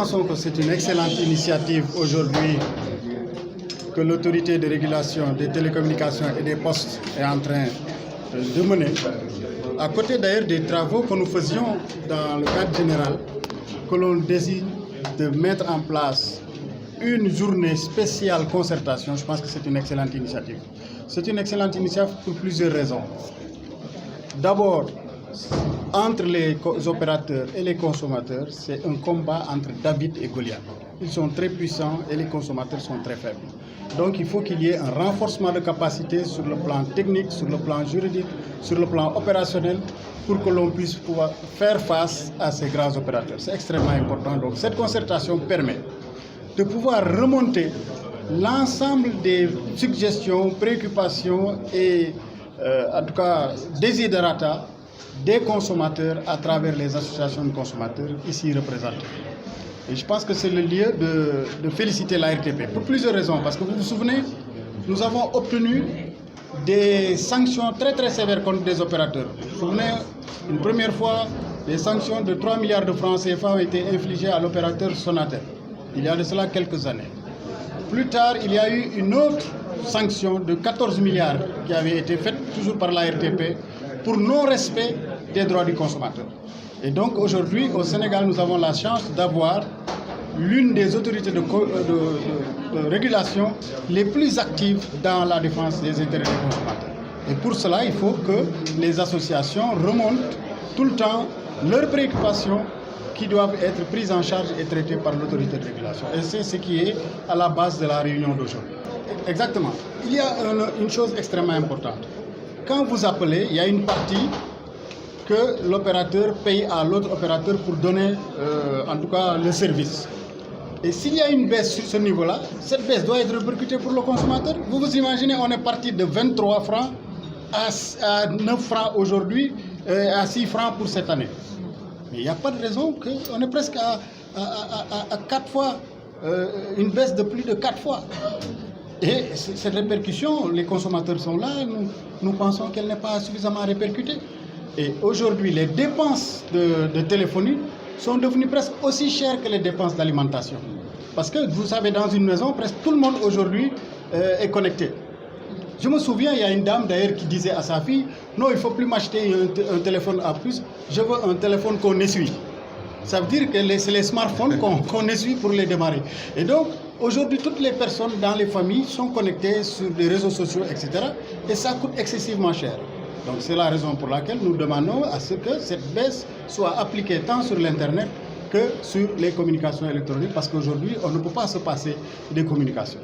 pensons que c'est une excellente initiative aujourd'hui que l'autorité de régulation des télécommunications et des postes est en train de mener. À côté d'ailleurs des travaux que nous faisions dans le cadre général, que l'on décide de mettre en place une journée spéciale concertation, je pense que c'est une excellente initiative. C'est une excellente initiative pour plusieurs raisons. D'abord, entre les opérateurs et les consommateurs, c'est un combat entre David et Goliath. Ils sont très puissants et les consommateurs sont très faibles. Donc il faut qu'il y ait un renforcement de capacité sur le plan technique, sur le plan juridique, sur le plan opérationnel, pour que l'on puisse pouvoir faire face à ces grands opérateurs. C'est extrêmement important. Donc cette concertation permet de pouvoir remonter l'ensemble des suggestions, préoccupations et en tout cas desiderata des consommateurs à travers les associations de consommateurs ici représentées. Et je pense que c'est le lieu de féliciter la RTP pour plusieurs raisons. Parce que vous vous souvenez, nous avons obtenu des sanctions très très sévères contre des opérateurs. Vous vous souvenez, une première fois, des sanctions de 3 milliards de francs CFA ont été infligées à l'opérateur Sonatel. Il y a de cela quelques années. Plus tard, il y a eu une autre sanction de 14 milliards qui avait été faite toujours par la RTP pour non-respect des droits du consommateur. Et donc aujourd'hui, au Sénégal, nous avons la chance d'avoir l'une des autorités de régulation les plus actives dans la défense des intérêts des consommateurs. Et pour cela, il faut que les associations remontent tout le temps leurs préoccupations qui doivent être prises en charge et traitées par l'autorité de régulation. Et c'est ce qui est à la base de la réunion d'aujourd'hui. Exactement. Il y a une chose extrêmement importante. Quand vous appelez, il y a une partie que l'opérateur paye à l'autre opérateur pour donner, en tout cas, le service. Et s'il y a une baisse sur ce niveau-là, cette baisse doit être répercutée pour le consommateur. Vous vous imaginez, on est parti de 23 francs à 9 francs aujourd'hui, à 6 francs pour cette année. Mais il n'y a pas de raison qu'on est presque à 4 fois, une baisse de plus de 4 fois. Et cette répercussion, les consommateurs sont là, nous pensons qu'elle n'est pas suffisamment répercutée. Et aujourd'hui, les dépenses de téléphonie sont devenues presque aussi chères que les dépenses d'alimentation. Parce que vous savez, dans une maison, presque tout le monde aujourd'hui est connecté. Je me souviens, il y a une dame d'ailleurs qui disait à sa fille, non, il ne faut plus m'acheter un téléphone à plus, je veux un téléphone qu'on essuie. Ça veut dire que c'est les smartphones qu'on essuie pour les démarrer. Et donc, aujourd'hui, toutes les personnes dans les familles sont connectées sur les réseaux sociaux, etc. Et ça coûte excessivement cher. Donc, c'est la raison pour laquelle nous demandons à ce que cette baisse soit appliquée tant sur l'Internet que sur les communications électroniques, parce qu'aujourd'hui, on ne peut pas se passer des communications.